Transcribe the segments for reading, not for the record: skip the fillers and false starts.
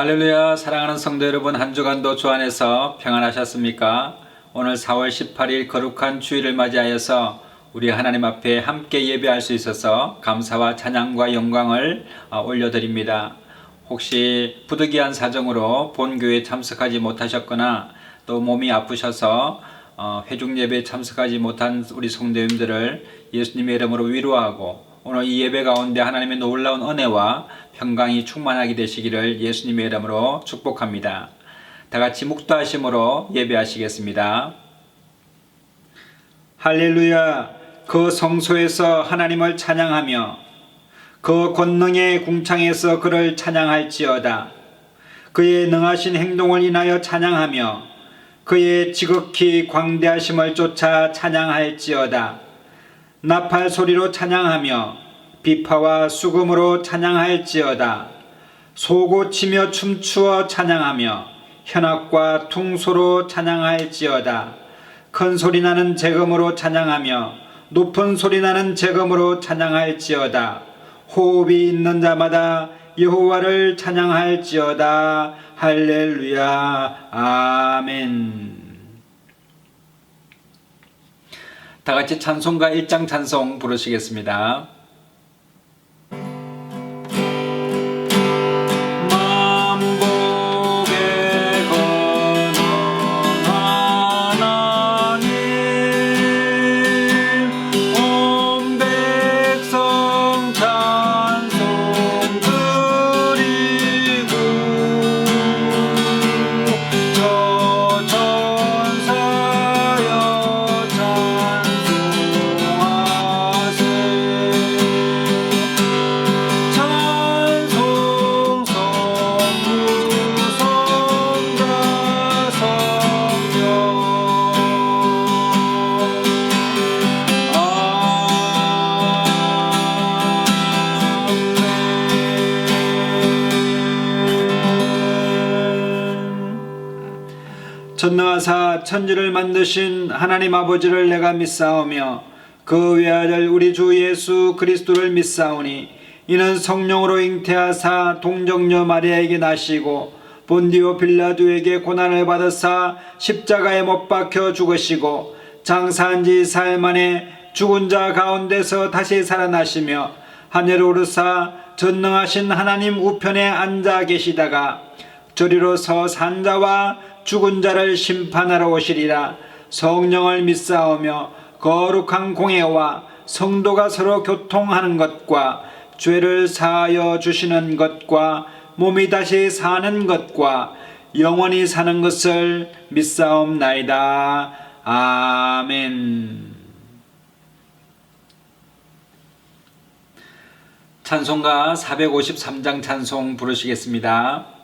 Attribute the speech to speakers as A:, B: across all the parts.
A: 할렐루야. 사랑하는 성도 여러분, 한 주간도 주 안에서 평안하셨습니까? 오늘 4월 18일 거룩한 주일을 맞이하여서 우리 하나님 앞에 함께 예배할 수 있어서 감사와 찬양과 영광을 올려드립니다. 혹시 부득이한 사정으로 본교회에 참석하지 못하셨거나 또 몸이 아프셔서 회중 예배에 참석하지 못한 우리 성도님들을 예수님의 이름으로 위로하고 오늘 이 예배 가운데 하나님의 놀라운 은혜와 평강이 충만하게 되시기를 예수님의 이름으로 축복합니다. 다 같이 묵도하심으로 예배하시겠습니다. 할렐루야. 그 성소에서 하나님을 찬양하며 그 권능의 궁창에서 그를 찬양할지어다. 그의 능하신 행동을 인하여 찬양하며 그의 지극히 광대하심을 쫓아 찬양할지어다. 나팔 소리로 찬양하며 비파와 수금으로 찬양할지어다. 소고치며 춤추어 찬양하며 현악과 퉁소로 찬양할지어다. 큰 소리 나는 제금으로 찬양하며 높은 소리 나는 제금으로 찬양할지어다. 호흡이 있는 자마다 여호와를 찬양할지어다. 할렐루야. 아멘. 다 같이 찬송가 1장 찬송 부르시겠습니다. 전능하사 천지를 만드신 하나님 아버지를 내가 믿사오며 그 외아들 우리 주 예수 그리스도를 믿사오니 이는 성령으로 잉태하사 동정녀 마리아에게 나시고 본디오 빌라도에게 고난을 받으사 십자가에 못 박혀 죽으시고 장사한 지 사흘 만에 죽은 자 가운데서 다시 살아나시며 하늘에 오르사 전능하신 하나님 우편에 앉아 계시다가 저리로서 산 자와 죽은 자를 심판하러 오시리라. 성령을 믿사오며 거룩한 공회와 성도가 서로 교통하는 것과 죄를 사하여 주시는 것과 몸이 다시 사는 것과 영원히 사는 것을 믿사옵나이다. 아멘. 찬송가 453장 찬송 부르시겠습니다.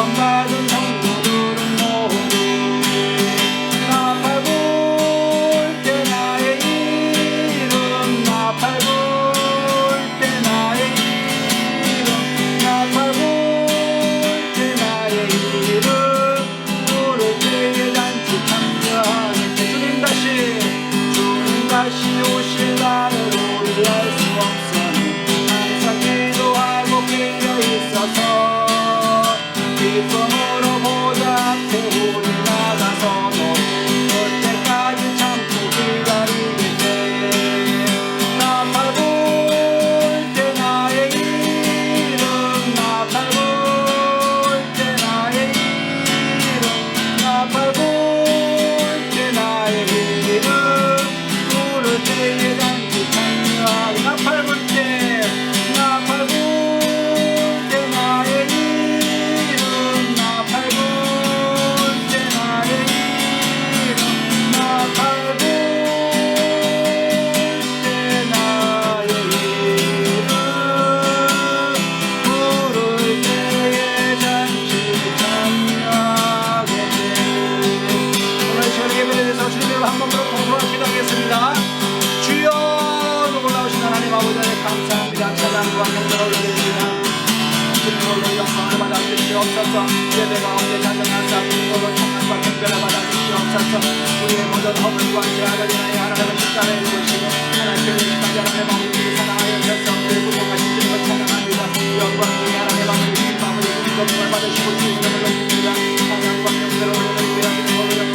A: 구원받은 성도들은 모두 나팔 불 때 나의 이름 나팔 불 때 나의 이름 나팔 불 때 나의 이름 부를 때에 잔치 참여하는 주님 다시 오실 날을 우리 알 수 없어니 항상 기도하고 깨어 있어서 기쁨으로 보좌 앞에 우리 나가서도 그때까지 참고 기다리겠네 나팔 불 때 나의 이름 나팔 불 때 나의 이름 나팔 불 때 나의 이름 부를 때에 잔치 참여하리 나팔 불 때 나팔 불 때 나의 이름 나팔 불 때 나의 이름 나팔 불 때 나의 이름 부를 때에 잔치 참여하겠네. 오늘 저녁 예배에 대해서 주님을 한번 더 공부하고 기도하겠습니다. 주여 놀라우신 하나님 아버지 감사합니다. 찬양과 경배를 올려드립니다. 주님으로 영광을 받아주시옵소서. 예배 가운데 찬양하사 주님으로 찬양과 경배를 받아주시옵소서. 우리의 모든 허물과 죄악을 인하여 하나님을 십자가에 죽으시고 하나님께 십자가에 하나님의 마음을 사랑하여 주셔서 우리의 구속하신 주님을 찬양합니다. 영광이 하나님의 마음을 주신 마음을 영광을 받으시고 주님을 높입니다. 찬양과 경배를 올려드립니다. 주님으로 영광을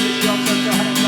A: 받아주시옵소서. 하나님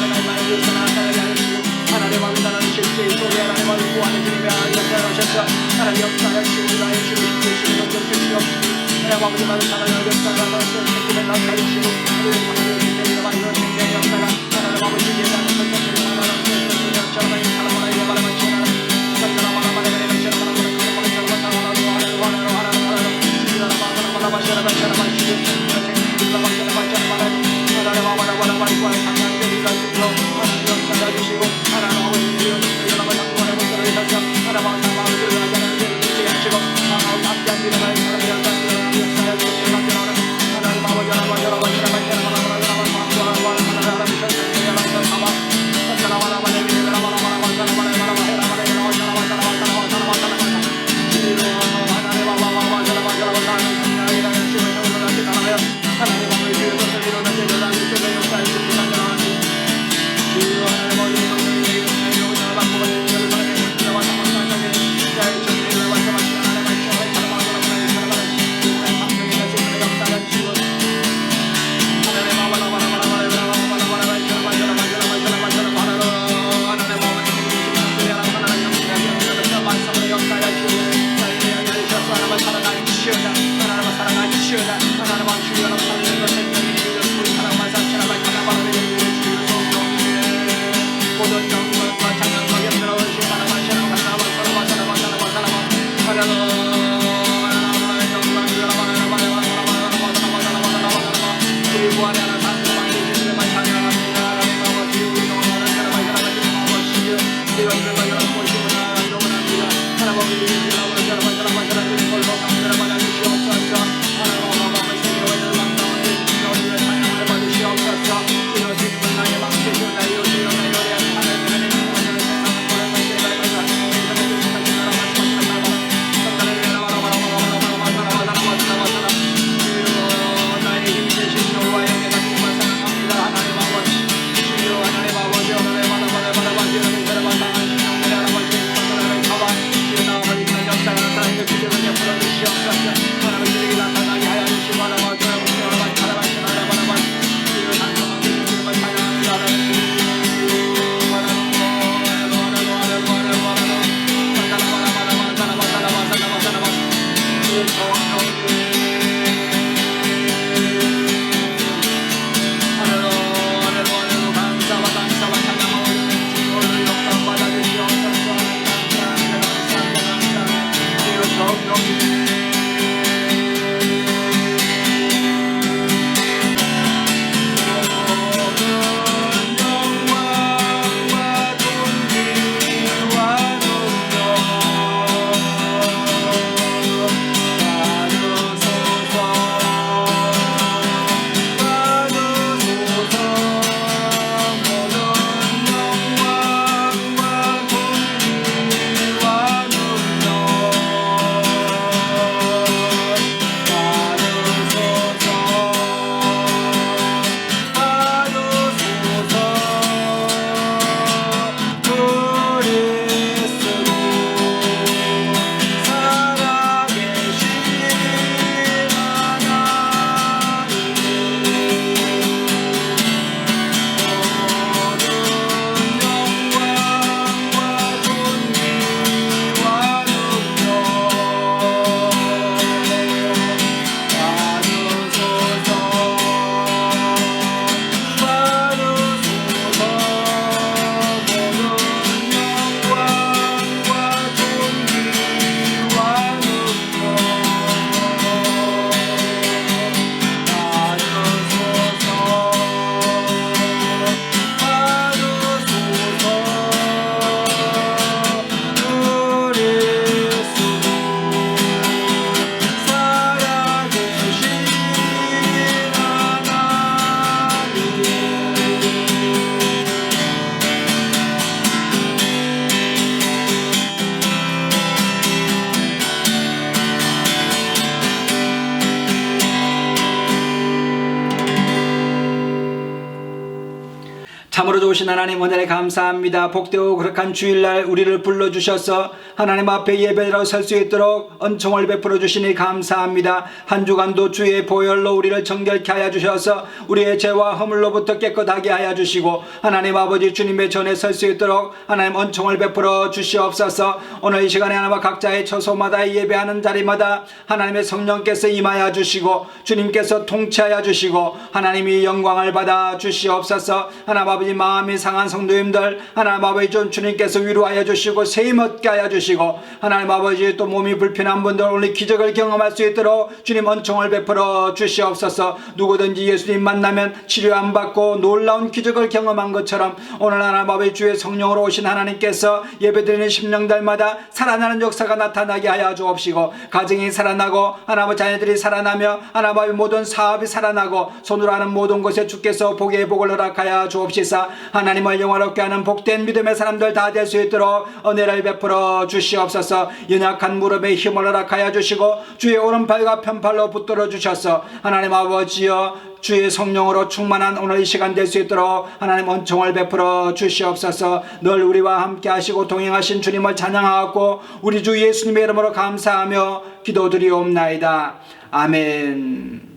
A: 참으로 좋으신 하나님 은혜에 감사합니다. 복되고 거룩한 주일날 우리를 불러주셔서 하나님 앞에 예배로 설 수 있도록 은총을 베풀어 주시니 감사합니다. 한 주간도 주의 보혈로 우리를 정결케 하여 주셔서 우리의 죄와 허물로부터 깨끗하게 하여 주시고 하나님 아버지 주님의 전에 설 수 있도록 하나님 은총을 베풀어 주시옵소서. 오늘 이 시간에 하나님 각자의 처소마다 예배하는 자리마다 하나님의 성령께서 임하여 주시고 주님께서 통치하여 주시고 하나님이 영광을 받아 주시옵소서. 하나님 아버지 마음이 상한 성도님들 하나님 아버지 좀 주님께서 위로하여 주시고 세임 얻게 하여 주시고 하나님 아버지 또 몸이 불편한 분들 오늘 기적을 경험할 수 있도록 주님 은총을 베풀어 주시옵소서. 누구든지 예수님 만나면 치료 안 받고 놀라운 기적을 경험한 것처럼 오늘 하나님 아버지 주의 성령으로 오신 하나님께서 예배드리는 심령들마다 살아나는 역사가 나타나게 하여 주옵시고 가정이 살아나고 하나님 아버지 자녀들이 살아나며 하나님 아버지 모든 사업이 살아나고 손으로 하는 모든 것에 주께서 복의 복을 허락하여 주옵시사. 하나님을 영화롭게 하는 복된 믿음의 사람들 다 될 수 있도록 은혜를 베풀어 주시옵소서. 연약한 무릎에 힘을 허락하여 주시고 주의 오른팔과 편팔로 붙들어 주셔서 하나님 아버지여 주의 성령으로 충만한 오늘 이 시간 될 수 있도록 하나님 은총을 베풀어 주시옵소서. 늘 우리와 함께 하시고 동행하신 주님을 찬양하고 우리 주 예수님의 이름으로 감사하며 기도드리옵나이다. 아멘.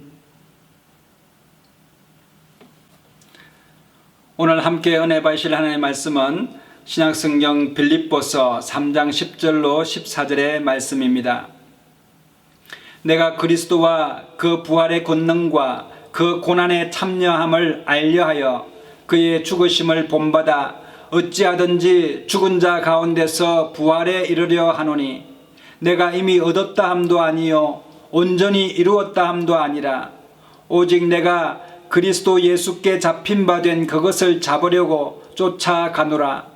A: 오늘 함께 은혜 받으실 하나님의 말씀은 신약성경 빌립보서 3장 10절로 14절의 말씀입니다. 내가 그리스도와 그 부활의 권능과 그 고난에 참여함을 알려하여 그의 죽으심을 본받아 어찌하든지 죽은 자 가운데서 부활에 이르려 하노니 내가 이미 얻었다 함도 아니요 온전히 이루었다 함도 아니라 오직 내가 그리스도 예수께 잡힌 바 된 그것을 잡으려고 쫓아가노라.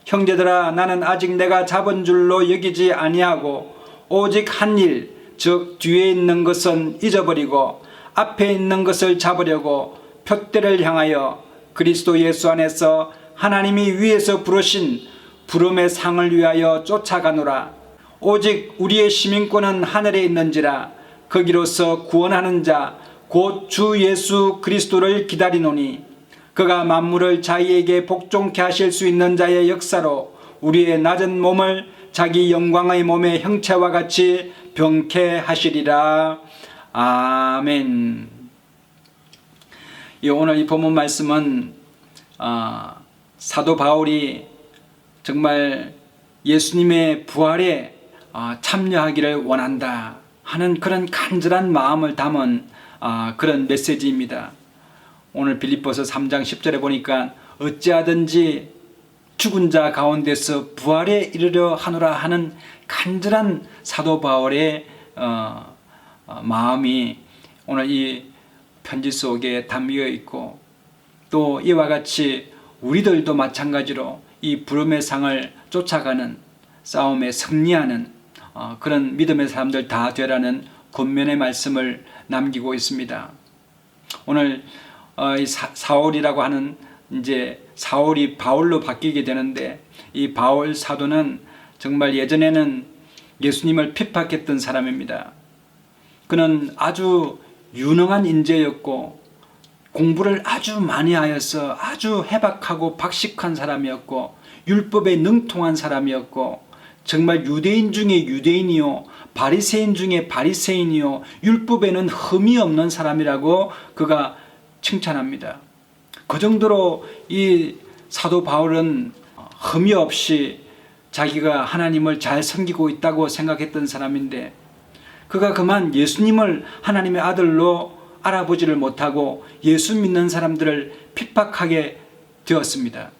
A: 형제들아 나는 아직 내가 잡은 줄로 여기지 아니하고 오직 한 일 즉 뒤에 있는 것은 잊어버리고 앞에 있는 것을 잡으려고 표대를 향하여 그리스도 예수 안에서 하나님이 위에서 부르신 부름의 상을 위하여 쫓아가노라. 오직 우리의 시민권은 하늘에 있는지라 거기로서 구원하는 자 곧 주 예수 그리스도를 기다리노니 그가 만물을 자기에게 복종케 하실 수 있는 자의 역사로 우리의 낮은 몸을 자기 영광의 몸의 형체와 같이 병케 하시리라. 아멘. 오늘 이 본문 말씀은 사도 바울이 정말 예수님의 부활에 참여하기를 원한다 하는 그런 간절한 마음을 담은 그런 메시지입니다. 오늘 빌립보서 3장 10절에 보니까 어찌하든지 죽은 자 가운데서 부활에 이르려 하노라 하는 간절한 사도 바울의 마음이 오늘 이 편지 속에 담겨 있고 또 이와 같이 우리들도 마찬가지로 이 부름의 상을 쫓아가는 싸움에 승리하는 그런 믿음의 사람들 다 되라는 권면의 말씀을 남기고 있습니다. 오늘 사울이라고 하는 이제 사울이 바울로 바뀌게 되는데 이 바울 사도는 정말 예전에는 예수님을 핍박했던 사람입니다. 그는 아주 유능한 인재였고 공부를 아주 많이 하여서 아주 해박하고 박식한 사람이었고 율법에 능통한 사람이었고 정말 유대인 중에 유대인이요 바리새인 중에 바리새인이요 율법에는 흠이 없는 사람이라고 그가 칭찬합니다. 그 정도로 이 사도 바울은 흠이 없이 자기가 하나님을 잘 섬기고 있다고 생각했던 사람인데 그가 그만 예수님을 하나님의 아들로 알아보지를 못하고 예수 믿는 사람들을 핍박하게 되었습니다.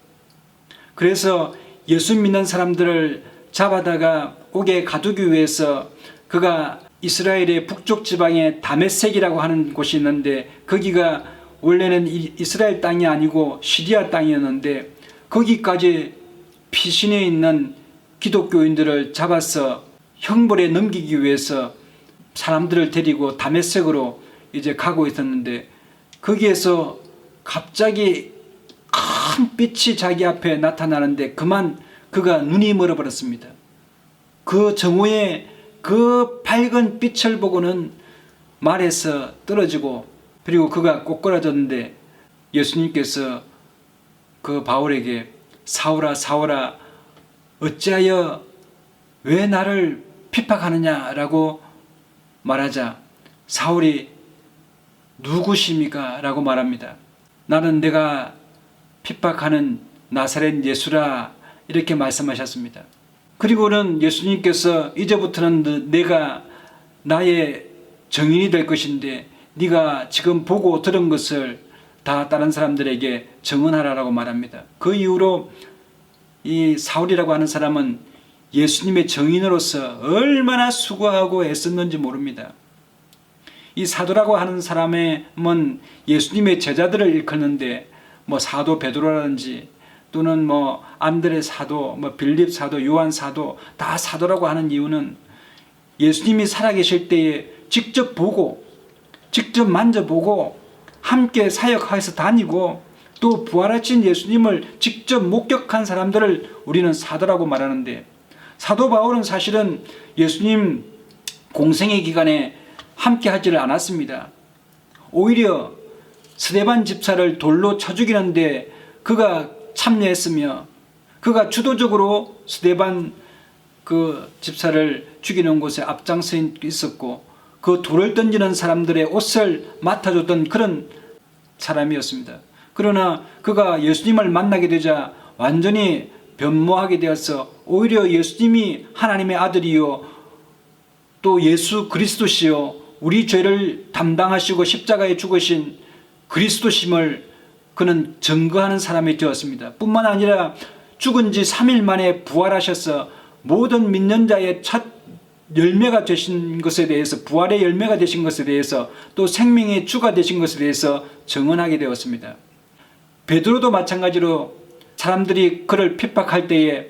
A: 그래서 예수 믿는 사람들을 잡아다가 옥에 가두기 위해서 그가 이스라엘의 북쪽 지방에 다메섹이라고 하는 곳이 있는데 거기가 원래는 이스라엘 땅이 아니고 시리아 땅이었는데 거기까지 피신해 있는 기독교인들을 잡아서 형벌에 넘기기 위해서 사람들을 데리고 다메섹으로 이제 가고 있었는데 거기에서 갑자기 큰 빛이 자기 앞에 나타나는데 그만 그가 눈이 멀어버렸습니다. 그 정오에 그 밝은 빛을 보고는 말에서 떨어지고 그리고 그가 꼬꾸라졌는데 예수님께서 그 바울에게 사울아 사울아 어찌하여 왜 나를 핍박하느냐라고 말하자 사울이 누구십니까? 라고 말합니다. 나는 내가 핍박하는 나사렛 예수라 이렇게 말씀하셨습니다. 그리고는 예수님께서 이제부터는 내가 나의 증인이 될 것인데 네가 지금 보고 들은 것을 다 다른 사람들에게 증언하라고 말합니다. 그 이후로 이 사울이라고 하는 사람은 예수님의 증인으로서 얼마나 수고하고 애썼는지 모릅니다. 이 사도라고 하는 사람은 예수님의 제자들을 일컫는데 사도 베드로라든지 또는 안드레 사도, 빌립 사도, 요한 사도 다 사도라고 하는 이유는 예수님이 살아계실 때에 직접 보고 직접 만져보고 함께 사역해서 다니고 또 부활하신 예수님을 직접 목격한 사람들을 우리는 사도라고 말하는데 사도 바울은 사실은 예수님 공생의 기간에 함께 하지를 않았습니다. 오히려 스데반 집사를 돌로 쳐 죽이는데 그가 참여했으며 그가 주도적으로 스데반 그 집사를 죽이는 곳에 앞장서 있었고 그 돌을 던지는 사람들의 옷을 맡아줬던 그런 사람이었습니다. 그러나 그가 예수님을 만나게 되자 완전히 변모하게 되어서 오히려 예수님이 하나님의 아들이요 또 예수 그리스도시요 우리 죄를 담당하시고 십자가에 죽으신 그리스도심을 그는 증거하는 사람이 되었습니다. 뿐만 아니라 죽은 지 3일 만에 부활하셔서 모든 믿는 자의 첫 열매가 되신 것에 대해서 부활의 열매가 되신 것에 대해서 또 생명의 주가 되신 것에 대해서 증언하게 되었습니다. 베드로도 마찬가지로 사람들이 그를 핍박할 때에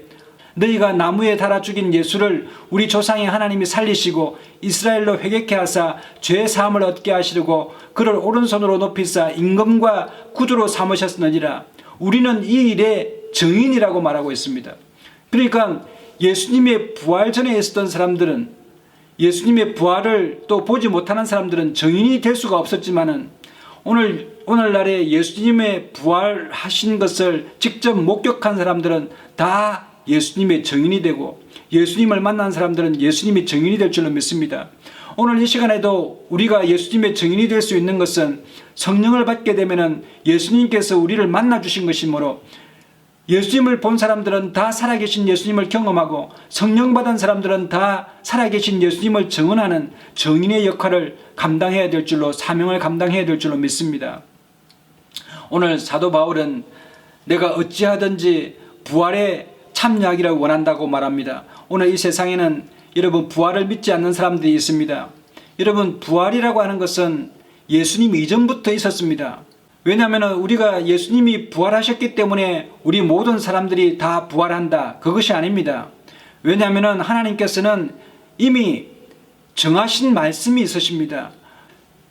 A: 너희가 나무에 달아 죽인 예수를 우리 조상의 하나님이 살리시고 이스라엘로 회개케 하사 죄 사함을 얻게 하시려고 그를 오른손으로 높이사 임금과 구주로 삼으셨느니라. 우리는 이 일의 증인이라고 말하고 있습니다. 그러니까 예수님의 부활 전에 있었던 사람들은 예수님의 부활을 또 보지 못하는 사람들은 증인이 될 수가 없었지만은 오늘날에 예수님의 부활하신 것을 직접 목격한 사람들은 다 예수님의 증인이 되고 예수님을 만난 사람들은 예수님의 증인이 될 줄로 믿습니다. 오늘 이 시간에도 우리가 예수님의 증인이 될 수 있는 것은 성령을 받게 되면은 예수님께서 우리를 만나 주신 것이므로 예수님을 본 사람들은 다 살아계신 예수님을 경험하고 성령 받은 사람들은 다 살아계신 예수님을 증언하는 증인의 역할을 감당해야 될 줄로 사명을 감당해야 될 줄로 믿습니다. 오늘 사도 바울은 내가 어찌하든지 부활에 참여하기를 원한다고 말합니다. 오늘 이 세상에는 여러분 부활을 믿지 않는 사람들이 있습니다. 여러분 부활이라고 하는 것은 예수님 이전부터 있었습니다. 왜냐하면 우리가 예수님이 부활하셨기 때문에 우리 모든 사람들이 다 부활한다. 그것이 아닙니다. 왜냐하면 하나님께서는 이미 정하신 말씀이 있으십니다.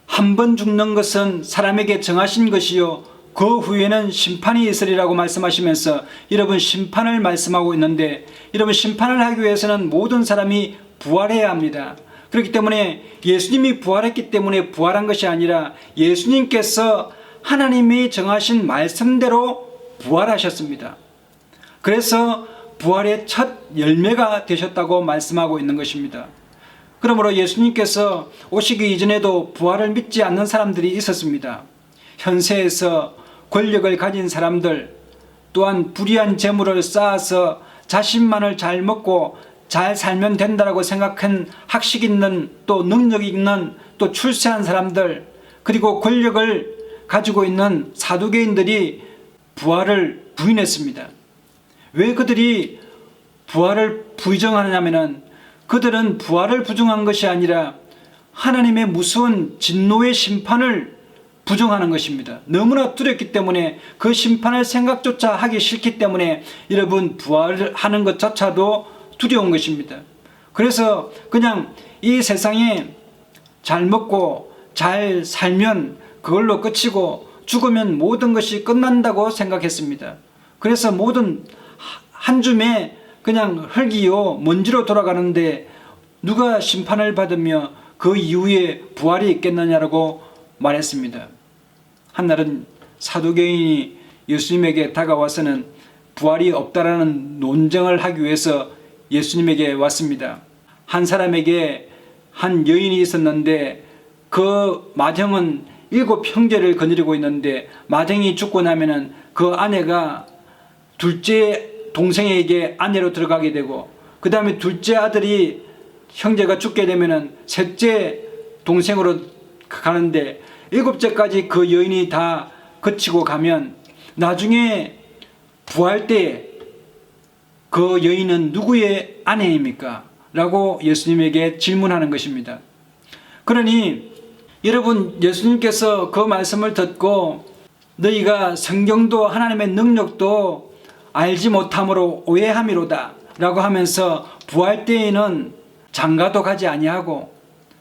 A: 한 번 죽는 것은 사람에게 정하신 것이요 그 후에는 심판이 있으리라고 말씀하시면서 여러분 심판을 말씀하고 있는데 여러분 심판을 하기 위해서는 모든 사람이 부활해야 합니다. 그렇기 때문에 예수님이 부활했기 때문에 부활한 것이 아니라 예수님께서 하나님이 정하신 말씀대로 부활하셨습니다. 그래서 부활의 첫 열매가 되셨다고 말씀하고 있는 것입니다. 그러므로 예수님께서 오시기 이전에도 부활을 믿지 않는 사람들이 있었습니다. 현세에서 권력을 가진 사람들 또한 불의한 재물을 쌓아서 자신만을 잘 먹고 잘 살면 된다고 생각한 학식 있는 또 능력 있는 또 출세한 사람들 그리고 권력을 가지고 있는 사두개인들이 부활을 부인했습니다. 왜 그들이 부활을 부정하느냐면 그들은 부활을 부정한 것이 아니라 하나님의 무서운 진노의 심판을 부정하는 것입니다. 너무나 두렵기 때문에 그 심판을 생각조차 하기 싫기 때문에 여러분 부활하는 것조차도 두려운 것입니다. 그래서 그냥 이 세상에 잘 먹고 잘 살면 그걸로 끝이고 죽으면 모든 것이 끝난다고 생각했습니다. 그래서 모든 한 줌에 그냥 흙이요 먼지로 돌아가는데 누가 심판을 받으며 그 이후에 부활이 있겠느냐라고 말했습니다. 한날은 사두개인이 예수님에게 다가와서는 부활이 없다라는 논쟁을 하기 위해서 예수님에게 왔습니다. 한 사람에게 한 여인이 있었는데 그 맏형은 7 형제를 거느리고 있는데 맏형이 죽고 나면은 그 아내가 둘째 동생에게 아내로 들어가게 되고, 그 다음에 둘째 아들이 형제가 죽게 되면은 셋째 동생으로 가는데 7째까지 그 여인이 다 거치고 가면 나중에 부활 때 그 여인은 누구의 아내입니까? 라고 예수님에게 질문하는 것입니다. 그러니 여러분, 예수님께서 그 말씀을 듣고 너희가 성경도 하나님의 능력도 알지 못함으로 오해함이로다 라고 하면서 부활 때에는 장가도 가지 아니하고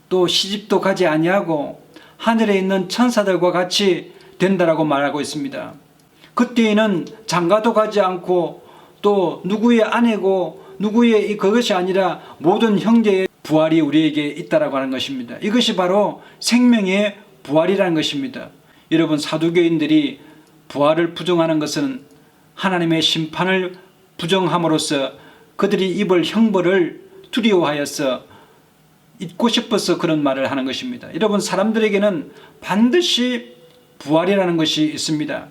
A: 또 시집도 가지 아니하고 하늘에 있는 천사들과 같이 된다라고 말하고 있습니다. 그때에는 장가도 가지 않고 또 누구의 아내고 누구의 그것이 아니라 모든 형제의 부활이 우리에게 있다라고 하는 것입니다. 이것이 바로 생명의 부활이라는 것입니다. 여러분, 사두개인들이 부활을 부정하는 것은 하나님의 심판을 부정함으로써 그들이 입을 형벌을 두려워하여서 잊고 싶어서 그런 말을 하는 것입니다. 여러분, 사람들에게는 반드시 부활이라는 것이 있습니다.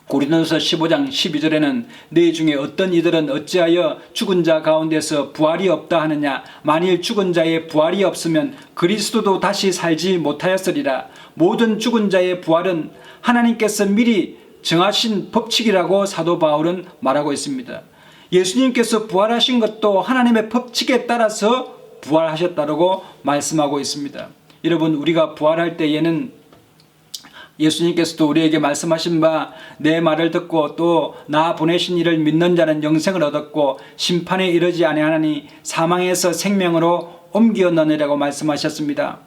A: 고린도서 15장 12절에는 너희 중에 어떤 이들은 어찌하여 죽은 자 가운데서 부활이 없다 하느냐. 만일 죽은 자의 부활이 없으면 그리스도도 다시 살지 못하였으리라. 모든 죽은 자의 부활은 하나님께서 미리 정하신 법칙이라고 사도 바울은 말하고 있습니다. 예수님께서 부활하신 것도 하나님의 법칙에 따라서 부활하셨다고 말씀하고 있습니다. 여러분, 우리가 부활할 때에는 예수님께서도 우리에게 말씀하신 바 내 말을 듣고 또 나 보내신 이를 믿는 자는 영생을 얻었고 심판에 이르지 아니하나니 사망에서 생명으로 옮기었느니라고 말씀하셨습니다.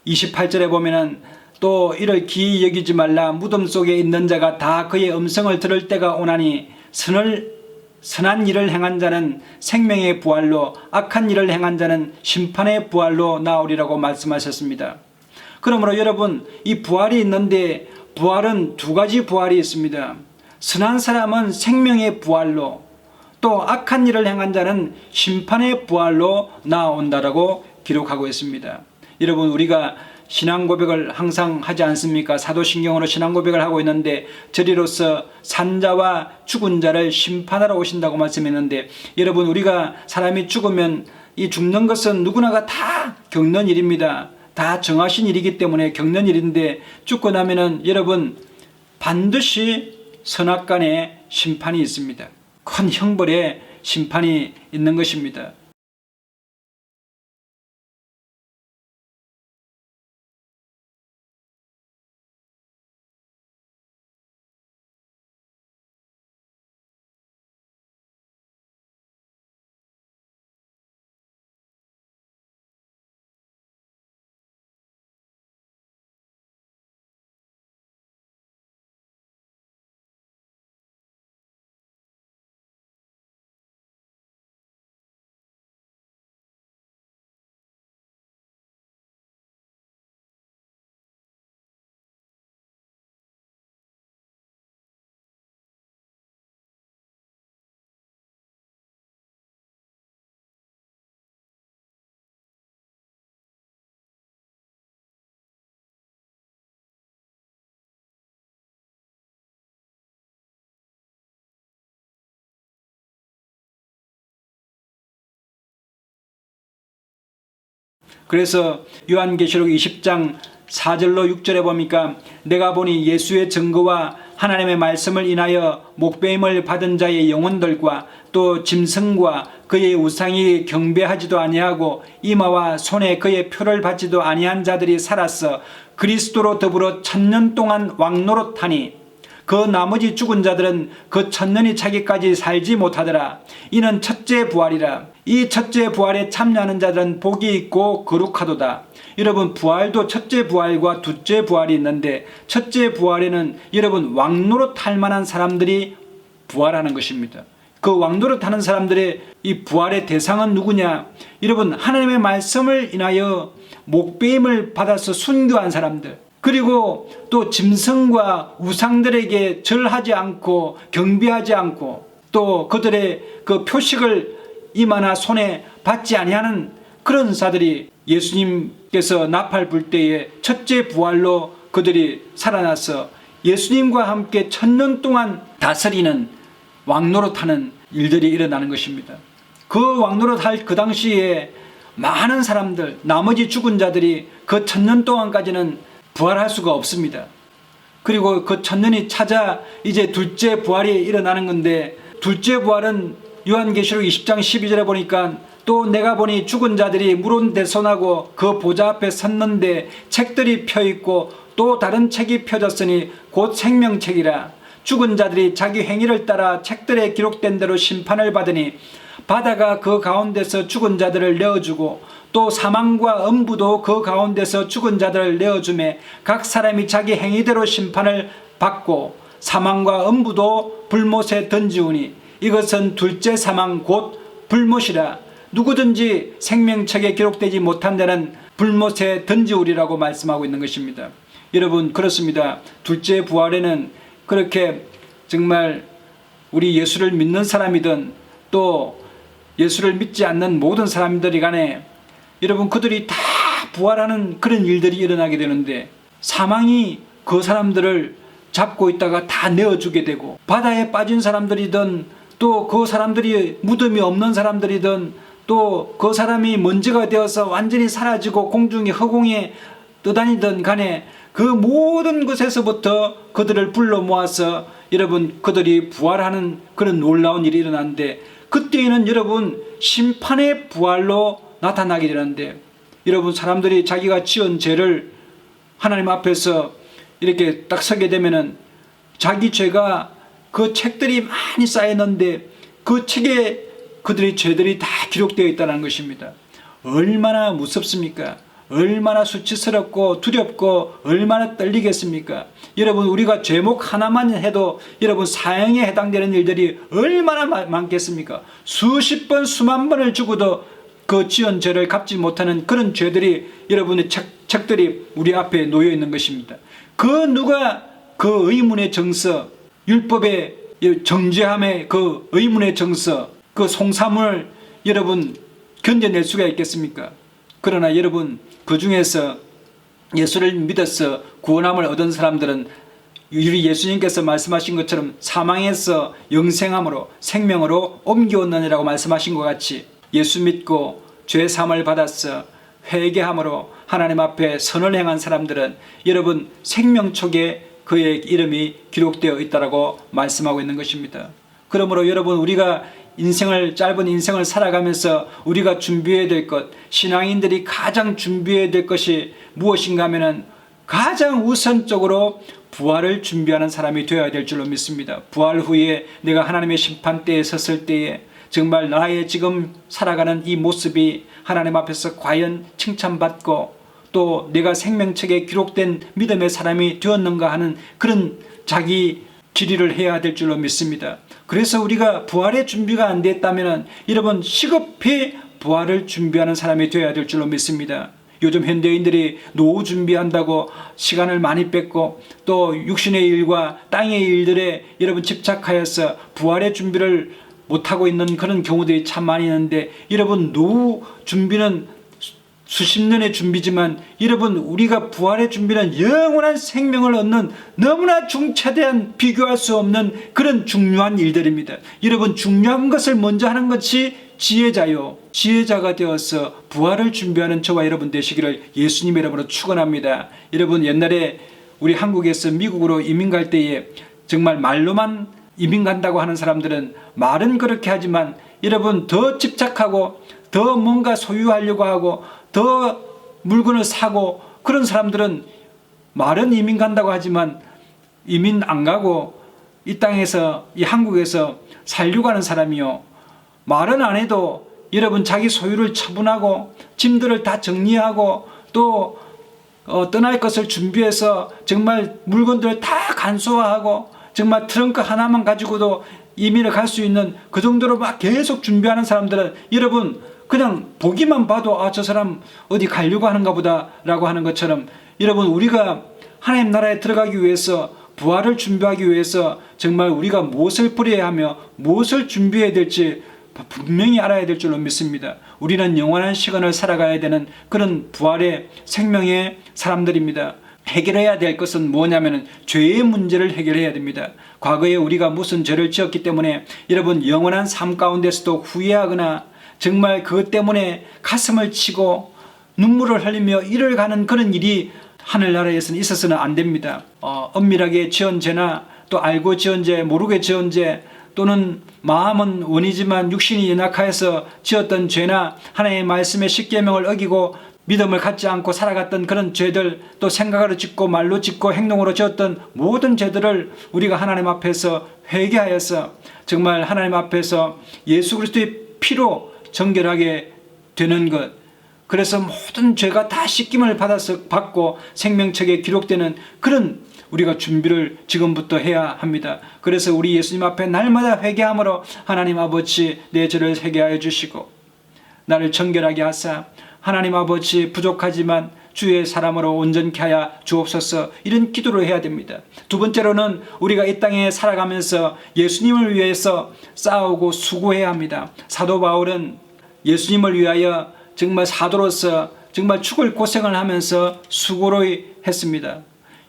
A: 28절에 보면은 또 이를 기이 여기지 말라. 무덤 속에 있는 자가 다 그의 음성을 들을 때가 오나니 선한 일을 행한 자는 생명의 부활로 악한 일을 행한 자는 심판의 부활로 나오리라고 말씀하셨습니다. 그러므로 여러분, 이 부활이 있는데 부활은 두 가지 부활이 있습니다. 선한 사람은 생명의 부활로, 또 악한 일을 행한 자는 심판의 부활로 나온다라고 기록하고 있습니다. 여러분, 우리가 신앙 고백을 항상 하지 않습니까? 사도신경으로 신앙 고백을 하고 있는데 저리로서 산자와 죽은 자를 심판하러 오신다고 말씀했는데, 여러분, 우리가 사람이 죽으면 이 죽는 것은 누구나가 다 겪는 일입니다. 다 정하신 일이기 때문에 겪는 일인데 죽고 나면은 여러분 반드시 선악간의 심판이 있습니다. 큰 형벌의 심판이 있는 것입니다. 그래서 요한계시록 20장 4절로 6절에 보니까 내가 보니 예수의 증거와 하나님의 말씀을 인하여 목배임을 받은 자의 영혼들과 또 짐승과 그의 우상이 경배하지도 아니하고 이마와 손에 그의 표를 받지도 아니한 자들이 살아서 그리스도로 더불어 1000년 동안 왕노릇하니 그 나머지 죽은 자들은 그 1000년이 차기까지 살지 못하더라. 이는 첫째 부활이라. 이 첫째 부활에 참여하는 자들은 복이 있고 거룩하도다. 여러분, 부활도 첫째 부활과 둘째 부활이 있는데 첫째 부활에는 여러분 왕노릇할 만한 사람들이 부활하는 것입니다. 그 왕노릇하는 사람들의 이 부활의 대상은 누구냐? 여러분, 하나님의 말씀을 인하여 목배임을 받아서 순교한 사람들, 그리고 또 짐승과 우상들에게 절하지 않고 경배하지 않고 또 그들의 그 표식을 이마나 손에 받지 아니하는 그런 자들이 예수님께서 나팔 불 때에 첫째 부활로 그들이 살아나서 예수님과 함께 1000년 동안 다스리는 왕노릇하는 일들이 일어나는 것입니다. 그 왕노릇할 그 당시에 많은 사람들, 나머지 죽은 자들이 그 1000년 동안까지는 부활할 수가 없습니다. 그리고 그 1000년이 찾아 이제 둘째 부활이 일어나는 건데, 둘째 부활은 요한계시록 20장 12절에 보니까 또 내가 보니 죽은 자들이 물온대손하고 그 보좌 앞에 섰는데 책들이 펴있고 또 다른 책이 펴졌으니 곧 생명책이라. 죽은 자들이 자기 행위를 따라 책들에 기록된 대로 심판을 받으니 바다가 그 가운데서 죽은 자들을 내어주고 또 사망과 음부도 그 가운데서 죽은 자들을 내어주매 각 사람이 자기 행위대로 심판을 받고 사망과 음부도 불못에 던지우니 이것은 둘째 사망 곧 불못이라. 누구든지 생명책에 기록되지 못한 데는 불못에 던지우리라고 말씀하고 있는 것입니다. 여러분, 그렇습니다. 둘째 부활에는 그렇게 정말 우리 예수를 믿는 사람이든 또 예수를 믿지 않는 모든 사람들이 간에 여러분 그들이 다 부활하는 그런 일들이 일어나게 되는데, 사망이 그 사람들을 잡고 있다가 다 내어주게 되고, 바다에 빠진 사람들이든 또 그 사람들이 무덤이 없는 사람들이든 또 그 사람이 먼지가 되어서 완전히 사라지고 공중에 허공에 떠다니던 간에 그 모든 것에서부터 그들을 불러 모아서 여러분 그들이 부활하는 그런 놀라운 일이 일어나는데, 그때에는 여러분 심판의 부활로 나타나게 되는데, 여러분 사람들이 자기가 지은 죄를 하나님 앞에서 이렇게 딱 서게 되면은 자기 죄가 그 책들이 많이 쌓였는데 그 책에 그들의 죄들이 다 기록되어 있다는 것입니다. 얼마나 무섭습니까? 얼마나 수치스럽고 두렵고 얼마나 떨리겠습니까? 여러분, 우리가 죄목 하나만 해도 여러분 사형에 해당되는 일들이 얼마나 많겠습니까? 수십 번 수만 번을 죽어도 그 지은 죄를 갚지 못하는 그런 죄들이 여러분의 책들이 우리 앞에 놓여 있는 것입니다. 그 누가 그 의문의 정서, 율법의 정죄함의 그 의문의 정서, 그 송사문을 여러분 견뎌낼 수가 있겠습니까? 그러나 여러분, 그 중에서 예수를 믿어서 구원함을 얻은 사람들은 우리 예수님께서 말씀하신 것처럼 사망에서 영생함으로 생명으로 옮겨오느니라고 말씀하신 것 같이 예수 믿고 죄 사함을 받았어 회개함으로 하나님 앞에 선을 행한 사람들은 여러분 생명책에 그의 이름이 기록되어 있다라고 말씀하고 있는 것입니다. 그러므로 여러분, 우리가 짧은 인생을 살아가면서 우리가 준비해야 될 것, 신앙인들이 가장 준비해야 될 것이 무엇인가 하면은 가장 우선적으로 부활을 준비하는 사람이 되어야 될 줄로 믿습니다. 부활 후에 내가 하나님의 심판대에 섰을 때에 정말 나의 지금 살아가는 이 모습이 하나님 앞에서 과연 칭찬받고 또 내가 생명책에 기록된 믿음의 사람이 되었는가 하는 그런 자기 질의를 해야 될 줄로 믿습니다. 그래서 우리가 부활의 준비가 안 됐다면 여러분 시급히 부활을 준비하는 사람이 되어야 될 줄로 믿습니다. 요즘 현대인들이 노후 준비한다고 시간을 많이 뺏고 또 육신의 일과 땅의 일들에 여러분 집착하여서 부활의 준비를 못하고 있는 그런 경우들이 참 많이 있는데, 여러분 노후 준비는 수십 년의 준비지만 여러분 우리가 부활의 준비는 영원한 생명을 얻는 너무나 중차대한 비교할 수 없는 그런 중요한 일들입니다. 여러분 중요한 것을 먼저 하는 것이 지혜자요, 지혜자가 되어서 부활을 준비하는 저와 여러분 되시기를 예수님의 이름으로 축원합니다. 여러분, 옛날에 우리 한국에서 미국으로 이민 갈 때에 정말 말로만 이민 간다고 하는 사람들은 말은 그렇게 하지만 여러분 더 집착하고 더 뭔가 소유하려고 하고 더 물건을 사고, 그런 사람들은 말은 이민 간다고 하지만 이민 안 가고 이 땅에서 이 한국에서 살려고 하는 사람이요, 말은 안 해도 여러분 자기 소유를 처분하고 짐들을 다 정리하고 또 떠날 것을 준비해서 정말 물건들을 다 간소화하고 정말 트렁크 하나만 가지고도 이민을 갈 수 있는 그 정도로 막 계속 준비하는 사람들은 여러분 그냥 보기만 봐도 저 사람 어디 가려고 하는가 보다 라고 하는 것처럼, 여러분 우리가 하나님 나라에 들어가기 위해서, 부활을 준비하기 위해서 정말 우리가 무엇을 버려야 하며 무엇을 준비해야 될지 분명히 알아야 될 줄로 믿습니다. 우리는 영원한 시간을 살아가야 되는 그런 부활의 생명의 사람들입니다. 해결해야 될 것은 뭐냐면 죄의 문제를 해결해야 됩니다. 과거에 우리가 무슨 죄를 지었기 때문에 여러분 영원한 삶 가운데서도 후회하거나 정말 그것 때문에 가슴을 치고 눈물을 흘리며 일을 가는 그런 일이 하늘나라에서는 있어서는 안 됩니다. 엄밀하게 지은 죄나 또 알고 지은 죄, 모르게 지은 죄, 또는 마음은 원이지만 육신이 연약하여서 지었던 죄나 하나님의 말씀의 십계명을 어기고 믿음을 갖지 않고 살아갔던 그런 죄들, 또 생각으로 짓고 말로 짓고 행동으로 지었던 모든 죄들을 우리가 하나님 앞에서 회개하여서 정말 하나님 앞에서 예수 그리스도의 피로 정결하게 되는 것, 그래서 모든 죄가 다 씻김을 받고 생명책에 기록되는 그런 우리가 준비를 지금부터 해야 합니다. 그래서 우리 예수님 앞에 날마다 회개함으로 하나님 아버지 내 죄를 회개하여 주시고 나를 정결하게 하사 하나님 아버지 부족하지만 주의 사람으로 온전케 하여 주옵소서, 이런 기도를 해야 됩니다. 두 번째로는 우리가 이 땅에 살아가면서 예수님을 위해서 싸우고 수고해야 합니다. 사도 바울은 예수님을 위하여 정말 사도로서 정말 죽을 고생을 하면서 수고를 했습니다.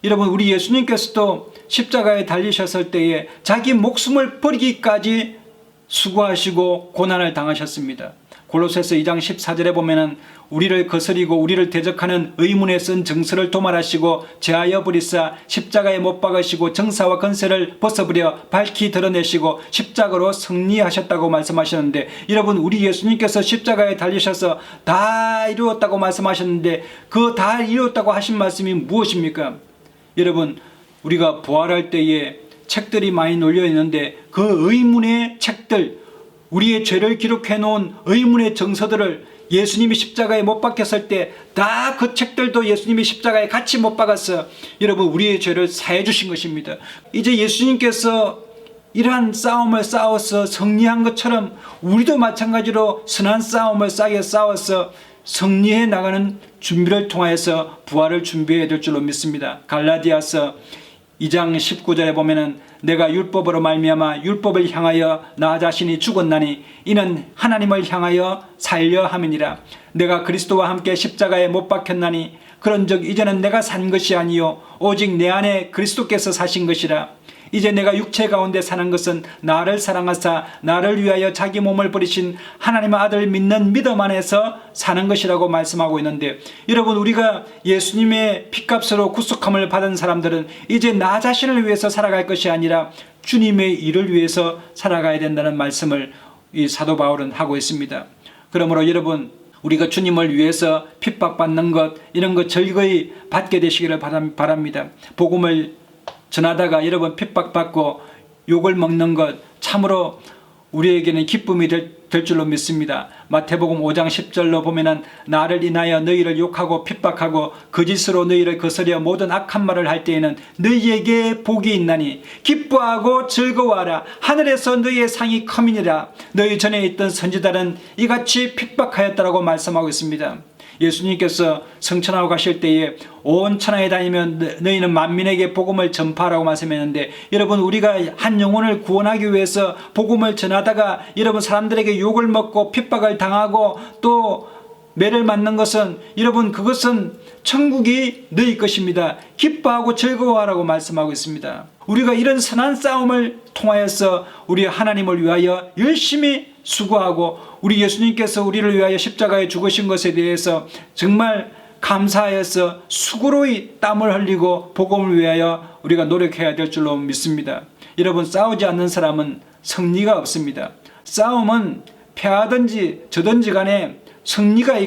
A: 여러분 우리 예수님께서도 십자가에 달리셨을 때에 자기 목숨을 버리기까지 수고하시고 고난을 당하셨습니다. 골로새서 2장 14절에 보면은 우리를 거스리고 우리를 대적하는 의문에 쓴 정서를 도말하시고 제하여 버리사 십자가에 못 박으시고 정사와 권세를 벗어버려 밝히 드러내시고 십자가로 승리하셨다고 말씀하셨는데, 여러분 우리 예수님께서 십자가에 달리셔서 다 이루었다고 말씀하셨는데 그 다 이루었다고 하신 말씀이 무엇입니까? 여러분 우리가 부활할 때에 책들이 많이 놓여 있는데 그 의문의 책들, 우리의 죄를 기록해 놓은 의문의 정서들을 예수님이 십자가에 못 박혔을 때 다 그 책들도 예수님이 십자가에 같이 못 박아서 여러분 우리의 죄를 사해 주신 것입니다. 이제 예수님께서 이러한 싸움을 싸워서 승리한 것처럼 우리도 마찬가지로 선한 싸움을 싸워서 승리해 나가는 준비를 통하여서 부활을 준비해야 될 줄로 믿습니다. 갈라디아서 2장 19절에 보면은 내가 율법으로 말미암아 율법을 향하여 나 자신이 죽었나니 이는 하나님을 향하여 살려 함이니라. 내가 그리스도와 함께 십자가에 못 박혔나니 그런즉 이제는 내가 산 것이 아니요 오직 내 안에 그리스도께서 사신 것이라. 이제 내가 육체 가운데 사는 것은 나를 사랑하사 나를 위하여 자기 몸을 버리신 하나님의 아들 믿는 믿음 안에서 사는 것이라고 말씀하고 있는데, 여러분 우리가 예수님의 피값으로 구속함을 받은 사람들은 이제 나 자신을 위해서 살아갈 것이 아니라 주님의 일을 위해서 살아가야 된다는 말씀을 이 사도 바울은 하고 있습니다. 그러므로 여러분 우리가 주님을 위해서 핍박받는 것, 이런 것 즐거이 받게 되시기를 바랍니다. 복음을 전하다가 여러분 핍박받고 욕을 먹는 것 참으로 우리에게는 기쁨이 될 줄로 믿습니다. 마태복음 5장 10절로 보면은 나를 인하여 너희를 욕하고 핍박하고 거짓으로 너희를 거스려 모든 악한 말을 할 때에는 너희에게 복이 있나니 기뻐하고 즐거워하라. 하늘에서 너희의 상이 큼이니라. 너희 전에 있던 선지자는 이같이 핍박하였다라고 말씀하고 있습니다. 예수님께서 성천하고 가실 때에 온 천하에 다니면 너희는 만민에게 복음을 전파하라고 말씀했는데, 여러분 우리가 한 영혼을 구원하기 위해서 복음을 전하다가 여러분 사람들에게 욕을 먹고 핍박을 당하고 또 매를 맞는 것은 여러분 그것은 천국이 너희 것입니다. 기뻐하고 즐거워하라고 말씀하고 있습니다. 우리가 이런 선한 싸움을 통하여서 우리 하나님을 위하여 열심히 수고하고 우리 예수님께서 우리를 위하여 십자가에 죽으신 것에 대해서 정말 감사하여서 수고로이 땀을 흘리고 복음을 위하여 우리가 노력해야 될 줄로 믿습니다. 여러분 싸우지 않는 사람은 승리가 없습니다. 싸움은 패하든지 저든지 간에 승리가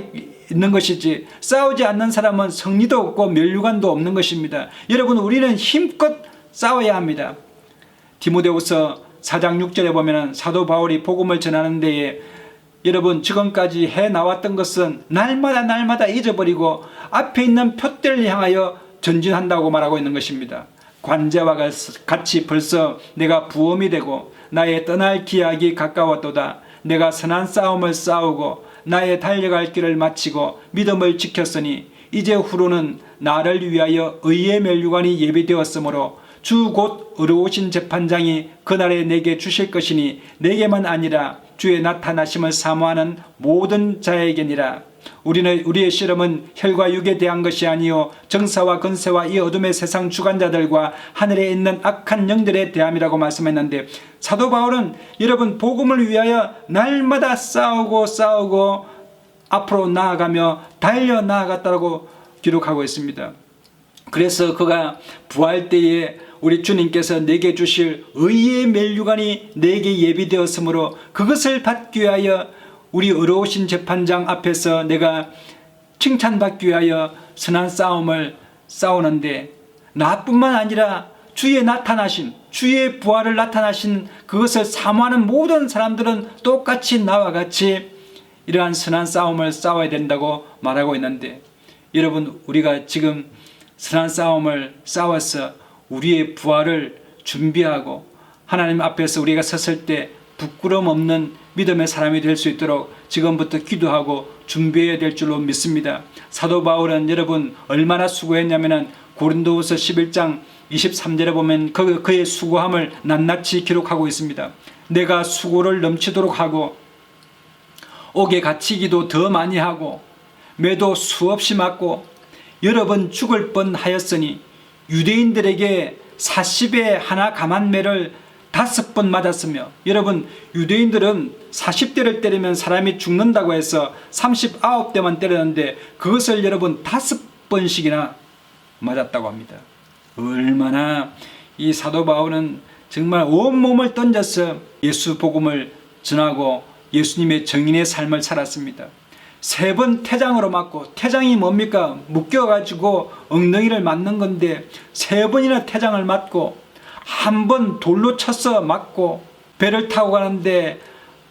A: 있는 것이지 싸우지 않는 사람은 승리도 없고 면류관도 없는 것입니다. 여러분 우리는 힘껏 싸워야 합니다. 디모데후서 4장 6절에 보면 사도 바울이 복음을 전하는 데에 여러분 지금까지 해나왔던 것은 날마다 잊어버리고 앞에 있는 표대를 향하여 전진한다고 말하고 있는 것입니다. 관제와 같이 벌써 내가 부험이 되고 나의 떠날 기약이 가까웠도다. 내가 선한 싸움을 싸우고 나의 달려갈 길을 마치고 믿음을 지켰으니 이제 후로는 나를 위하여 의의 면류관이 예비되었으므로 주 곧 의로우신 재판장이 그날에 내게 주실 것이니 내게만 아니라 주의 나타나심을 사모하는 모든 자에게니라. 우리의 실험은 혈과 육에 대한 것이 아니요 정사와 권세와 이 어둠의 세상 주관자들과 하늘에 있는 악한 영들에 대함이라고 말씀했는데, 사도 바울은 여러분 복음을 위하여 날마다 싸우고 앞으로 나아가며 달려 나아갔다고 기록하고 있습니다. 그래서 그가 부활 때에 우리 주님께서 내게 주실 의의 면류관이 내게 예비되었으므로 그것을 받기 위하여 우리 의로우신 재판장 앞에서 내가 칭찬받기 위하여 선한 싸움을 싸우는데, 나뿐만 아니라 주의 나타나신, 주의 부활을 나타나신 그것을 사모하는 모든 사람들은 똑같이 나와 같이 이러한 선한 싸움을 싸워야 된다고 말하고 있는데, 여러분 우리가 지금 선한 싸움을 싸워서 우리의 부활을 준비하고 하나님 앞에서 우리가 섰을 때 부끄러움 없는 믿음의 사람이 될 수 있도록 지금부터 기도하고 준비해야 될 줄로 믿습니다. 사도 바울은 여러분 얼마나 수고했냐면 고린도후서 11장 23절에 보면 그의 수고함을 낱낱이 기록하고 있습니다. 내가 수고를 넘치도록 하고 옥에 갇히기도 더 많이 하고 매도 수없이 맞고 여러 번 죽을 뻔하였으니 유대인들에게 40에 하나 감한매를 5번 맞았으며, 여러분 유대인들은 40대를 때리면 사람이 죽는다고 해서 39대만 때렸는데 그것을 여러분 5번씩이나 맞았다고 합니다. 얼마나 이 사도 바울은 정말 온몸을 던져서 예수 복음을 전하고 예수님의 정인의 삶을 살았습니다. 3번 태장으로 맞고, 태장이 뭡니까? 묶여가지고 엉덩이를 맞는 건데 3번이나 태장을 맞고, 한 번 돌로 쳐서 맞고, 배를 타고 가는데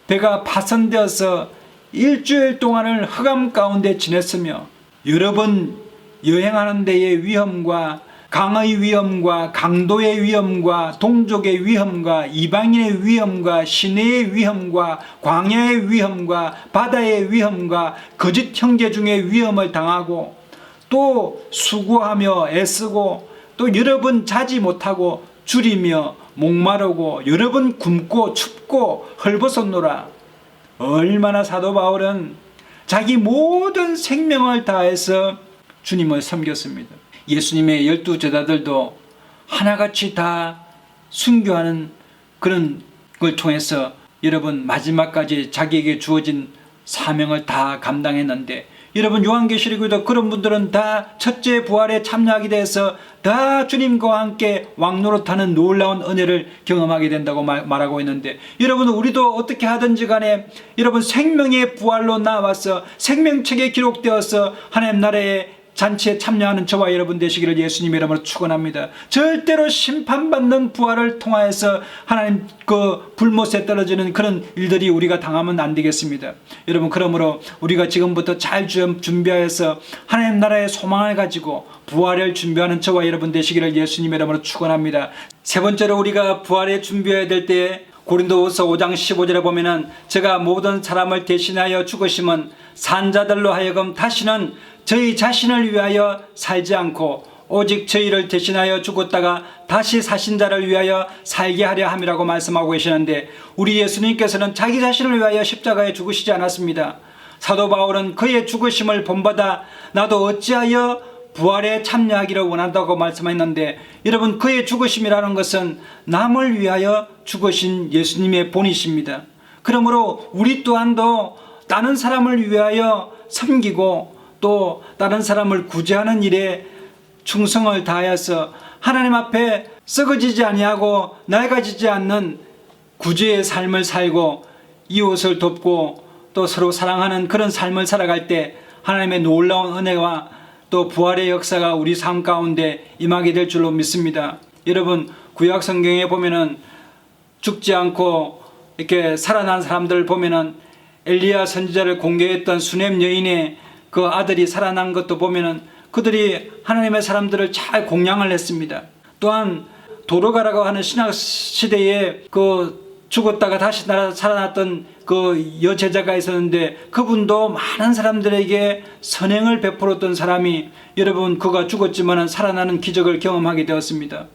A: 배가 파손되어서 일주일 동안을 흑암 가운데 지냈으며, 여러 번 여행하는 데의 위험과 강의 위험과 강도의 위험과 동족의 위험과 이방인의 위험과 시내의 위험과 광야의 위험과 바다의 위험과 거짓 형제 중의 위험을 당하고, 또 수고하며 애쓰고, 또 여러 번 자지 못하고 줄이며 목마르고 여러 번 굶고 춥고 헐벗었노라. 얼마나 사도 바울은 자기 모든 생명을 다해서 주님을 섬겼습니다. 예수님의 12제자들도 하나같이 다 순교하는 그런 걸 통해서 여러분 마지막까지 자기에게 주어진 사명을 다 감당했는데, 여러분 요한계시록에도 그런 분들은 다 첫째 부활에 참여하게 돼서 다 주님과 함께 왕노릇하는 놀라운 은혜를 경험하게 된다고 말하고 있는데, 여러분 우리도 어떻게 하든지 간에 여러분 생명의 부활로 나와서 생명책에 기록되어서 하나님 나라의 잔치에 참여하는 저와 여러분 되시기를 예수님의 이름으로 축원합니다. 절대로 심판받는 부활을 통하여서 하나님 그 불못에 떨어지는 그런 일들이 우리가 당하면 안 되겠습니다. 여러분 그러므로 우리가 지금부터 잘 준비하여서 하나님 나라의 소망을 가지고 부활을 준비하는 저와 여러분 되시기를 예수님의 이름으로 축원합니다. 세 번째로 우리가 부활에 준비해야 될 때에 고린도후서 5장 15절에 보면은 제가 모든 사람을 대신하여 죽으심은 산자들로 하여금 다시는 저희 자신을 위하여 살지 않고 오직 저희를 대신하여 죽었다가 다시 사신 자를 위하여 살게 하려 함이라고 말씀하고 계시는데, 우리 예수님께서는 자기 자신을 위하여 십자가에 죽으시지 않았습니다. 사도 바울은 그의 죽으심을 본받아 나도 어찌하여 부활에 참여하기를 원한다고 말씀했는데, 여러분 그의 죽으심이라는 것은 남을 위하여 죽으신 예수님의 본이십니다. 그러므로 우리 또한도 다른 사람을 위하여 섬기고 또 다른 사람을 구제하는 일에 충성을 다하여서 하나님 앞에 썩어지지 아니하고 낡아지지 않는 구제의 삶을 살고 이웃을 돕고 또 서로 사랑하는 그런 삶을 살아갈 때 하나님의 놀라운 은혜와 또 부활의 역사가 우리 삶 가운데 임하게 될 줄로 믿습니다. 여러분 구약 성경에 보면은 죽지 않고 이렇게 살아난 사람들을 보면은 엘리야 선지자를 공개했던 수넴 여인의 그 아들이 살아난 것도 보면은 그들이 하나님의 사람들을 잘 공양을 했습니다. 또한 도르가라고 하는 신약 시대에 그 죽었다가 다시 살아났던 그 여제자가 있었는데 그분도 많은 사람들에게 선행을 베풀었던 사람이 여러분 그가 죽었지만 살아나는 기적을 경험하게 되었습니다.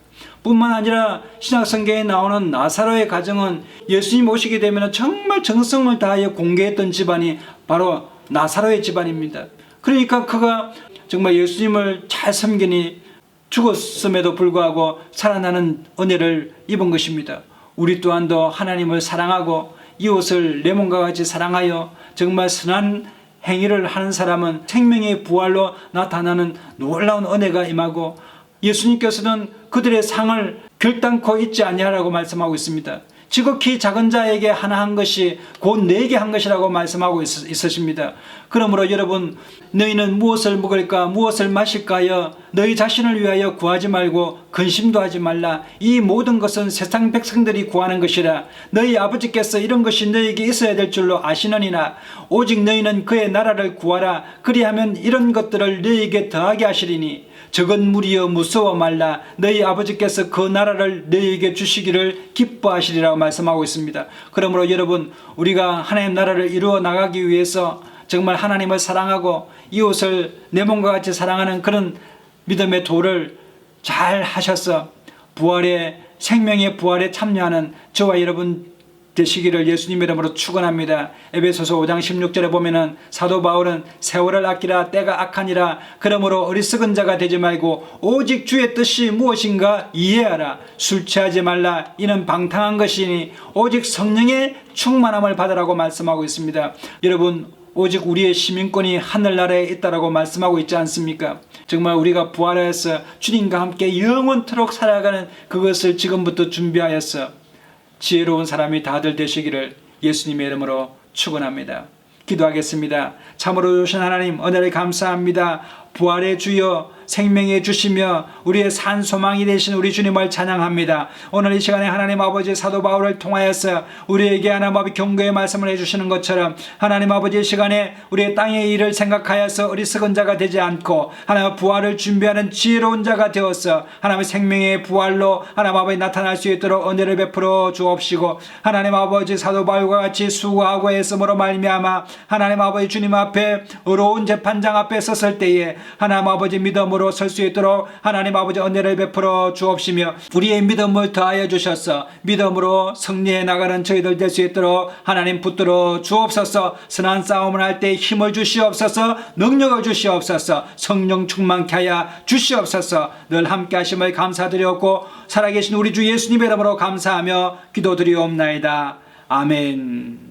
A: 뿐만 아니라 신약 성경에 나오는 나사로의 가정은 예수님 오시게 되면 정말 정성을 다하여 공개했던 집안이 바로 나사로의 집안입니다. 그러니까 그가 정말 예수님을 잘 섬기니 죽었음에도 불구하고 살아나는 은혜를 입은 것입니다. 우리 또한도 하나님을 사랑하고 이웃을 내 몸과 같이 사랑하여 정말 선한 행위를 하는 사람은 생명의 부활로 나타나는 놀라운 은혜가 임하고 예수님께서는 그들의 상을 결단코 잊지 아니하라고 말씀하고 있습니다. 지극히 작은 자에게 하나 한 것이 곧 네게 한 것이라고 말씀하고 있으십니다. 그러므로 여러분 너희는 무엇을 먹을까 무엇을 마실까요 너희 자신을 위하여 구하지 말고 근심도 하지 말라. 이 모든 것은 세상 백성들이 구하는 것이라. 너희 아버지께서 이런 것이 너희에게 있어야 될 줄로 아시느니라. 오직 너희는 그의 나라를 구하라. 그리하면 이런 것들을 너희에게 더하게 하시리니 적은 무리여 무서워 말라. 너희 아버지께서 그 나라를 너희에게 주시기를 기뻐하시리라고 말씀하고 있습니다. 그러므로 여러분 우리가 하나님 나라를 이루어 나가기 위해서 정말 하나님을 사랑하고 이웃을 내 몸과 같이 사랑하는 그런 믿음의 도를 잘 하셔서 부활의 생명의 부활에 참여하는 저와 여러분 되시기를 예수님 이름으로 축원합니다. 에베소서 5장 16절에 보면은 사도 바울은 세월을 아끼라 때가 악하니라. 그러므로 어리석은 자가 되지 말고 오직 주의 뜻이 무엇인가 이해하라. 술 취하지 말라. 이는 방탕한 것이니 오직 성령의 충만함을 받으라고 말씀하고 있습니다. 여러분 오직 우리의 시민권이 하늘나라에 있다라고 말씀하고 있지 않습니까? 정말 우리가 부활하여서 주님과 함께 영원토록 살아가는 그것을 지금부터 준비하였어 지혜로운 사람이 다들 되시기를 예수님의 이름으로 축원합니다. 기도하겠습니다. 참으로 주신 하나님 은혜를 감사합니다. 부활의 주여 생명의 주시며 우리의 산 소망이 되신 우리 주님을 찬양합니다. 오늘 이 시간에 하나님 아버지 사도 바울을 통하여서 우리에게 하나님 아버지 경고의 말씀을 해주시는 것처럼 하나님 아버지 이 시간에 우리의 땅의 일을 생각하여서 어리석은 자가 되지 않고 하나님 부활을 준비하는 지혜로운 자가 되어서 하나님의 생명의 부활로 하나님 아버지 나타날 수 있도록 은혜를 베풀어 주옵시고 하나님 아버지 사도 바울과 같이 수고하고 애씀으로 말미암아 하나님 아버지 주님 앞에 의로운 재판장 앞에 섰을 때에 하나님 아버지 믿음으로 설 수 있도록 하나님 아버지 은혜를 베풀어 주옵시며 우리의 믿음을 더하여 주셔서 믿음으로 승리해 나가는 저희들 될 수 있도록 하나님 붙들어 주옵소서. 선한 싸움을 할 때 힘을 주시옵소서. 능력을 주시옵소서. 성령 충만케 하여 주시옵소서. 늘 함께 하심을 감사드렸고 살아계신 우리 주 예수님의 이름으로 감사하며 기도드리옵나이다. 아멘.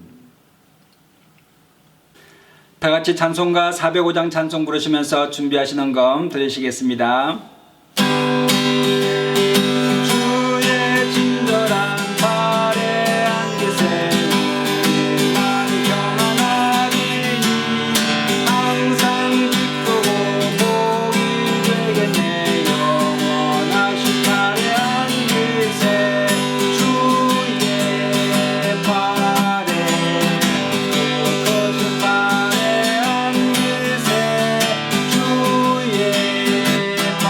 A: 다같이 찬송가 405장 찬송 부르시면서 준비하시는 금 들으시겠습니다. 주의 친절한 발에 앉으세 많이 평안하리니 항상 기쁘고 복이 되겠네. 영원하신 발에 앉으세 주의 발에 그것은 발에 주의 발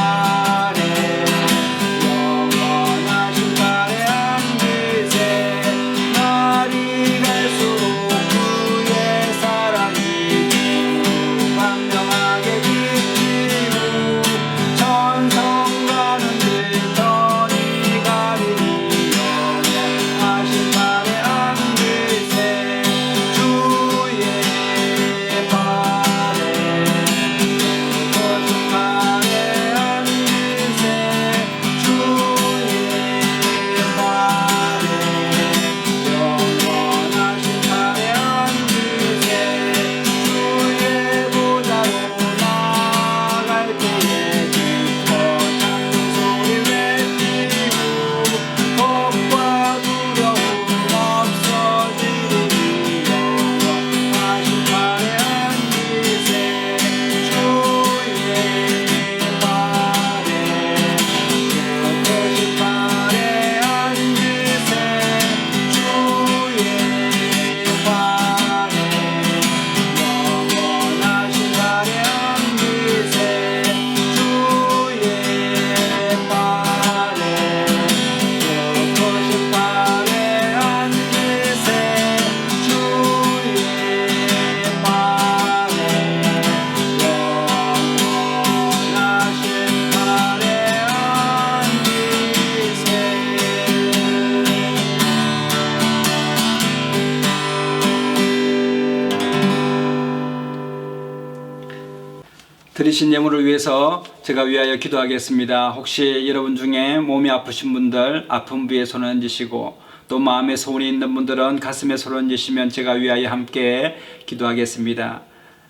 A: 드리신 예물을 위해서 제가 위하여 기도하겠습니다. 혹시 여러분 중에 몸이 아프신 분들 아픈 부위에 손을 얹으시고 또 마음에 소원이 있는 분들은 가슴에 손을 얹으시면 제가 위하여 함께 기도하겠습니다.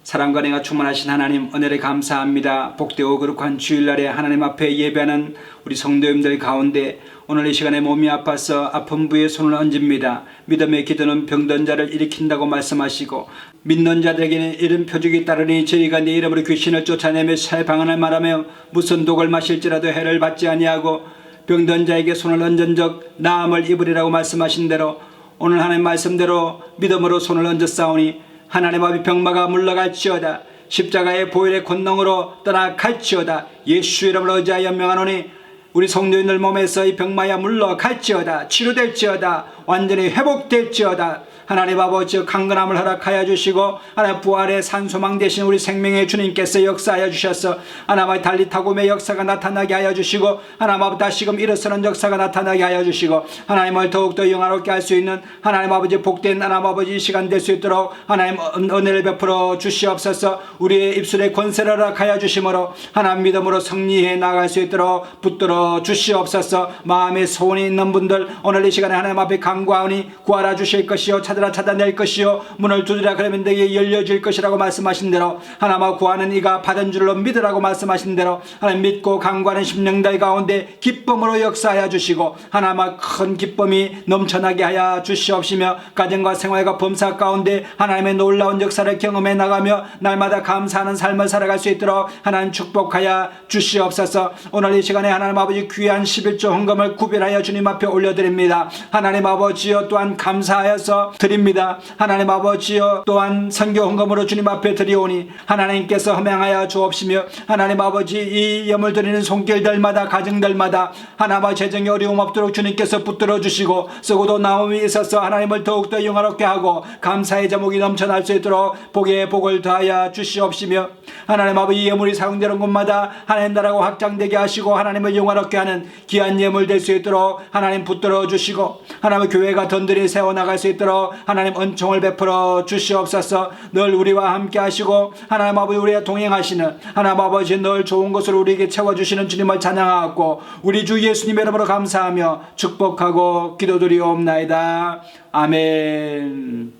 A: 사랑과 은혜가 충만하신 하나님, 은혜를 감사합니다. 복되고 거룩한 주일날에 하나님 앞에 예배하는 우리 성도님들 가운데 오늘 이 시간에 몸이 아파서 아픈 부위에 손을 얹습니다. 믿음의 기도는 병든 자를 일으킨다고 말씀하시고 믿는 자들에게는 이런 표적이 따르니 저희가 네 이름으로 귀신을 쫓아내며 새 방언을 말하며 무슨 독을 마실지라도 해를 받지 아니하고 병든 자에게 손을 얹은 적 나음을 입으리라고 말씀하신 대로 오늘 하나님 말씀대로 믿음으로 손을 얹었사오니 하나님 앞에 병마가 물러갈지어다. 십자가의 보혈의 권능으로 떠나갈지어다. 예수 이름으로 의지하여 명하노니 우리 성도인들 몸에서 이 병마야 물러갈지어다. 치료될지어다. 완전히 회복될지어다. 하나님 아버지 강건함을 허락하여 주시고 하나님 부활의 산소망 되신 우리 생명의 주님께서 역사하여 주셔서 하나님 달리 타고의 역사가 나타나게 하여 주시고 하나님 아버지 다시금 일어서는 역사가 나타나게 하여 주시고 하나님을 더욱더 영화롭게 할 수 있는 하나님 아버지 복된 하나님 아버지 이 시간 될 수 있도록 하나님 은혜를 베풀어 주시옵소서. 우리의 입술에 권세를 허락하여 주심으로 하나님 믿음으로 승리해 나갈 수 있도록 붙들어 주시옵소서. 마음에 소원이 있는 분들 오늘 이 시간에 하나님 앞에 간구하오니 구하라 주실 것이요 찾아낼 것이요 문을 두드리라 그러면 내게 열려질 것이라고 말씀하신 대로 하나님 구하는 이가 받은 줄로 믿으라고 말씀하신 대로 하나님 믿고 간구하는 심령들 가운데 기쁨으로 역사하여 주시고 하나님 큰 기쁨이 넘쳐나게 하여 주시옵시며 가정과 생활과 범사 가운데 하나님의 놀라운 역사를 경험해 나가며 날마다 감사하는 삶을 살아갈 수 있도록 하나님 축복하여 주시옵소서. 오늘 이 시간에 하나님 아버지 귀한 11조 헌금을 구별하여 주님 앞에 올려드립니다. 하나님 아버지여 또한 감사하여서 드립니다. 하나님 아버지여 또한 선교 헌금으로 주님 앞에 드리오니 하나님께서 허명하여 주옵시며 하나님 아버지 이 예물 드리는 손길들마다 가정들마다 하나님 아버지 재정이 어려움 없도록 주님께서 붙들어 주시고 쓰고도 나옴이 있어서 하나님을 더욱더 영화롭게 하고 감사의 제목이 넘쳐날 수 있도록 복에 복을 더하여 주시옵시며 하나님 아버지 이 예물이 사용되는 곳마다 하나님 나라가 확장되게 하시고 하나님을 영화롭게 하는 귀한 예물 될 수 있도록 하나님 붙들어 주시고 하나님의 교회가 던들이 세워나갈 수 있도록 하나님 은총을 베풀어 주시옵소서. 늘 우리와 함께 하시고 하나님 아버지 우리와 동행하시는 하나님 아버지 늘 좋은 것으로 우리에게 채워주시는 주님을 찬양하고 우리 주 예수님의 이름으로 감사하며 축복하고 기도드리옵나이다. 아멘.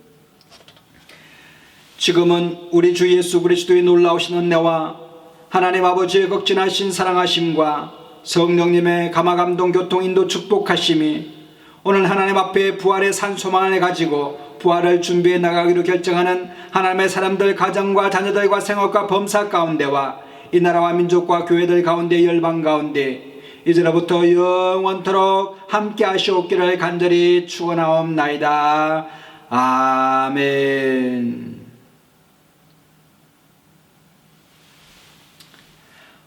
A: 지금은 우리 주 예수 그리스도의 놀라우신 은혜와 하나님 아버지의 극진하신 사랑하심과 성령님의 감화감동 교통인도 축복하심이 오늘 하나님 앞에 부활의 산소망을 가지고 부활을 준비해 나가기로 결정하는 하나님의 사람들 가정과 자녀들과 생업과 범사 가운데와 이 나라와 민족과 교회들 가운데 열방 가운데 이제로부터 영원토록 함께 하시옵기를 간절히 축원하옵나이다. 아멘.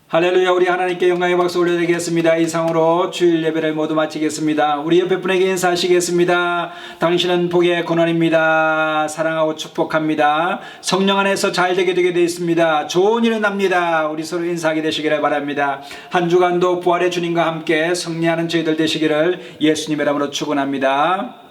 A: 할렐루야. 우리 하나님께 영광의 박수 올려드리겠습니다. 이상으로 주일 예배를 모두 마치겠습니다. 우리 옆에 분에게 인사하시겠습니다. 당신은 복의 근원입니다. 사랑하고 축복합니다. 성령 안에서 잘 되게 되어 있습니다. 좋은 일은 납니다. 우리 서로 인사하게 되시기를 바랍니다. 한 주간도 부활의 주님과 함께 승리하는 저희들 되시기를 예수님의 이름으로 축원합니다.